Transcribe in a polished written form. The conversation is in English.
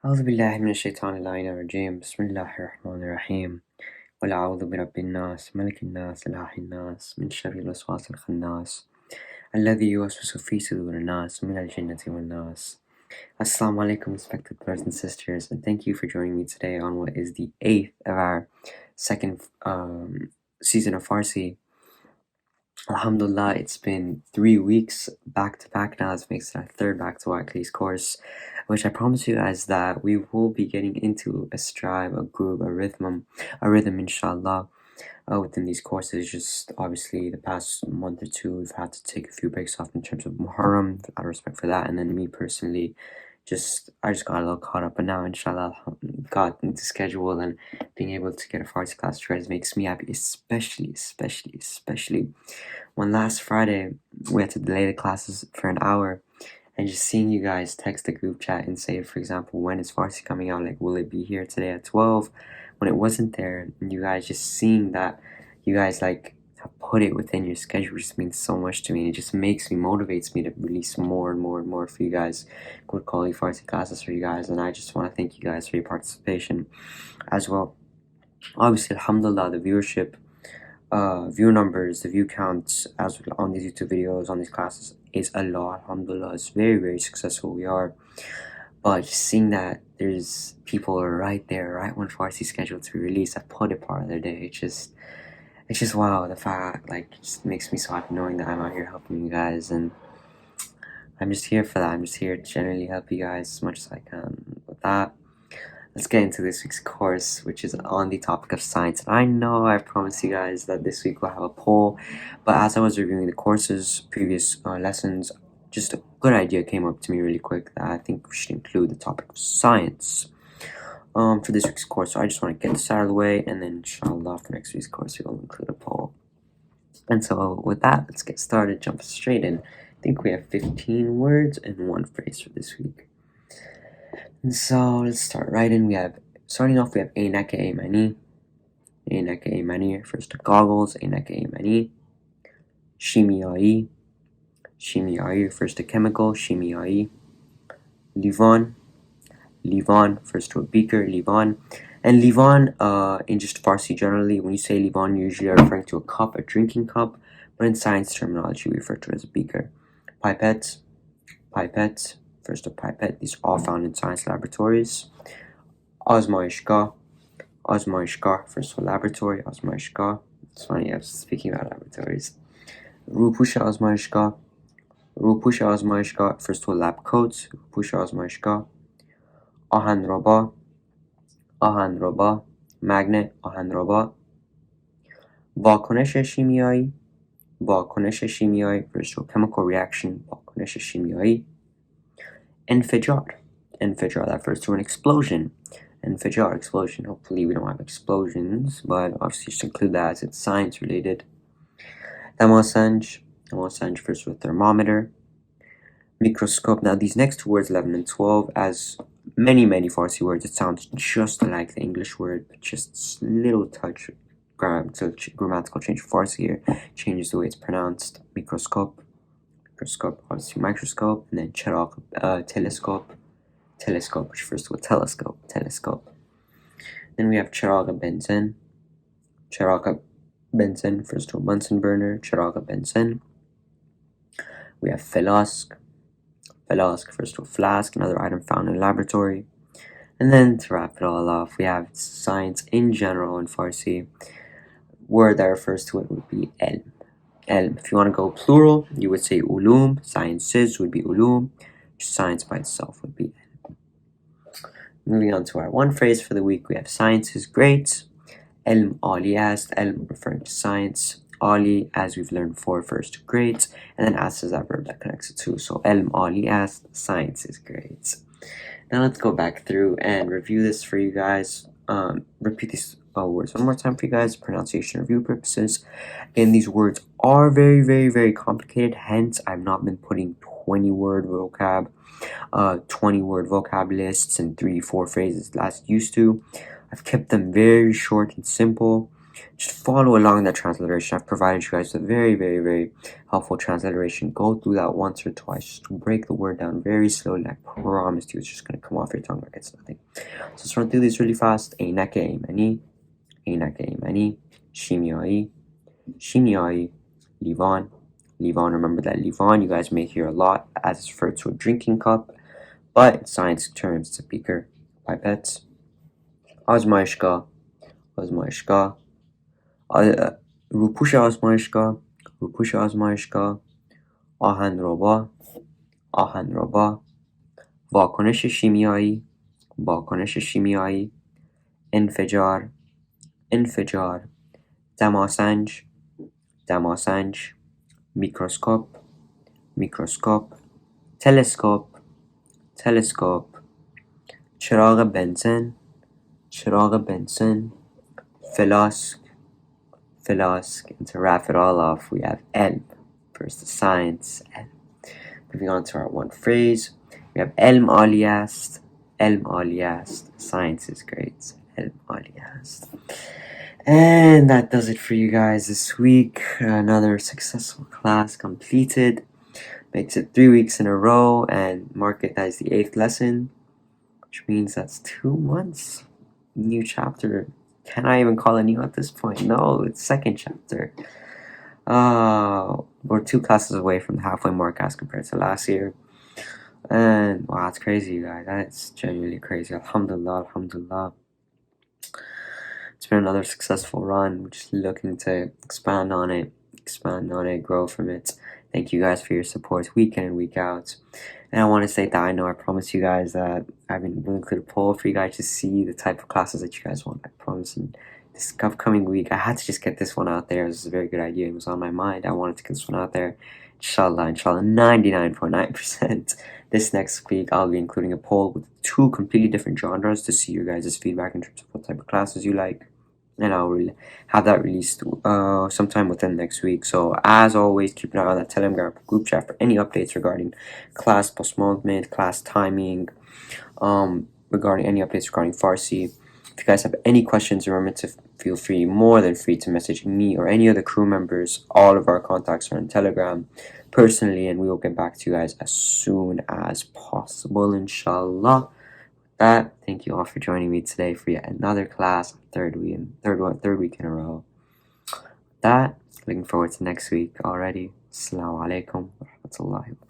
أعوذ بالله من الشيطان اللعين الرجيم بسم الله الرحمن الرحيم قل أعوذ برب الناس ملك الناس إله الناس من شر الوسواس الخناس الذي يوسوس في صدور الناس من الجنة والناس. Assalamu alaikum, respected brothers and sisters, and thank you for joining me today on what is the 8th of our second season of Farsi. Alhamdulillah, it's been 3 weeks back to back now. This makes it our third back to back course, which I promise you guys that we will be getting into a stride, a groove, a rhythm, inshallah, within these courses. Just obviously the past month or two, we've had to take a few breaks off in terms of Muharram, out of respect for that, and then me personally, I just got a little caught up, but now inshallah got into schedule and being able to get a Farsi class to rest makes me happy, especially when last Friday we had to delay the classes for an hour, and just seeing you guys text the group chat and say, for example, when is Farsi coming out, like will it be here today at 12, when it wasn't there, and you guys just seeing that you guys like have put it within your schedule just means so much to me. It just motivates me to release more and more for you guys, good quality Farsi classes for you guys, and I just want to thank you guys for your participation as well. Obviously, alhamdulillah, the viewership, view numbers, the view counts as well on these YouTube videos, on these classes is a lot. Alhamdulillah, it's very successful we are. But just seeing that there's people right there, right when Farsi is scheduled to be released, I put it part of their day. It's just wow, the fact like just makes me so happy knowing that I'm out here helping you guys, and I'm just here for that. I'm just here to generally help you guys as much as I can. With that, let's get into this week's course, which is on the topic of science. And I know I promised you guys that this week we'll have a poll, but as I was reviewing the course's previous lessons, just a good idea came up to me really quick that I think we should include the topic of science for this week's course. So I just want to get this out of the way, and then inshallah for next week's course we will include a poll. And so with that, let's get started, jump straight in. I think we have 15 words and one phrase for this week. And so let's start right in. Starting off, we have Einaka Mani. Einaka Mani refers to goggles. Einaka Mani. Shimiyai. Shimiyai refers to chemical. Shimiyai. Livan. Livan refers to a beaker. Livan. And Livan, in just Farsi generally, when you say Livan, you usually are referring to a cup, a drinking cup. But in science terminology, we refer to it as a beaker. Pipette. Pipette refers to pipette. These are all found in science laboratories. Azmayishgah. Azmayishgah refers to a laboratory. Azmayishgah. It's funny, I was speaking about laboratories. Rupusha Azmayishgah. Rupusha Azmayishgah refers to a lab coat. Rupusha Azmayishgah. Ahanroba. Ahanroba. Magnet. Ahanroba. Vakonesh Shimiyai. Vakonesh Shimiyai refers to a chemical reaction. Vakonesh Shimiyai. Enfijar. Enfijar, that refers to an explosion. Enfijar, explosion. Hopefully we don't have explosions, but obviously just include that as it's science related. Thermosange. Thermosange refers to a thermometer. Microscope. Now these next two words, 11 and 12, as many Farsi words, it sounds just like the English word, but just little touch grammatical change. Farsi here changes the way it's pronounced. Microscope. Microscope, obviously microscope, and then chirag, telescope. Telescope, which refers to a telescope. Telescope. Then we have chirag benzin. Chirag benzin refers to a Bunsen burner. Chirag benzin. We have flask. Flask refers to a flask, another item found in a laboratory. And then to wrap it all off, we have science in general in Farsi. Word that refers to it would be ilm. Ilm. If you want to go plural, you would say ulum. Sciences would be ulum. Science by itself would be ilm. Moving on to our one phrase for the week, we have science is great. Ilm ali ast. Ilm referring to science. Ali, as we've learned before, refers to great, and then ast is that verb that connects it to. So ilm ali ast, science is great. Now let's go back through and review this for you guys. Repeat these words one more time for you guys, pronunciation review purposes. Again, these words are very complicated, hence I've not been putting 20 word vocab lists and 3-4 phrases as used to. I've kept them very short and simple. just follow along that transliteration. I've provided you guys with a very, very, very helpful transliteration. Go through that once or twice just to break the word down very slowly. I promise you it's just going to come off your tongue like it's nothing. So let's run through this really fast. عینک ایمنی عینک ایمنی شیمیایی شیمیایی لیوان لیوان. Remember that لیوان you guys may hear a lot as it's referred to a drinking cup, but in science terms it's a beaker. Pipette. آزمایشگاه آزمایشگاه روپوش آزمایشگاه روپوش آزمایشگاه آهنربا آهنربا واکنش شیمیایی واکنش شیمیایی انفجار انفجار دماسنج دماسنج میکروسکوپ میکروسکوپ تلسکوپ تلسکوپ چراغ بنزین چراغ بنزین فلاسک flask. And to wrap it all off, we have elm. First the science. Elm. Moving on to our one phrase, we have elm عالی است. Elm عالی است. Science is great. Elm عالی است. And that does it for you guys this week. Another successful class completed. Makes it 3 weeks in a row and mark it as the 8th lesson, which means that's 2 months. New chapter. Can I even call it new at this point? No, it's second chapter. We're 2 classes away from the halfway mark as compared to last year. And wow, it's crazy, you guys. That's genuinely crazy. Alhamdulillah, alhamdulillah. It's been another successful run. We're just looking to expand on it, grow from it. Thank you guys for your support week in and week out. And I want to say that I know I promised you guys that I've been willing to poll for you guys to see the type of classes that you guys want. I promise. And this upcoming week, I had to just get this one out there. It was a very good idea. It was on my mind. I wanted to get this one out there. Inshallah, 99.9%. This next week, I'll be including a poll with 2 completely different genres to see your guys' feedback in terms of what type of classes you like. And I'll have that released sometime within next week. So as always, keep an eye on that Telegram group chat for any updates regarding class postponement, class timing, regarding any updates regarding Farsi. If you guys have any questions, remember to feel free, more than free, to message me or any other crew members. All of our contacts are on Telegram personally, and we will get back to you guys as soon as possible, inshallah. That, thank you all for joining me today for yet another class, third week in a row. That, looking forward to next week already. Assalamu alaikum wa rahmatullahi wa barakatuh.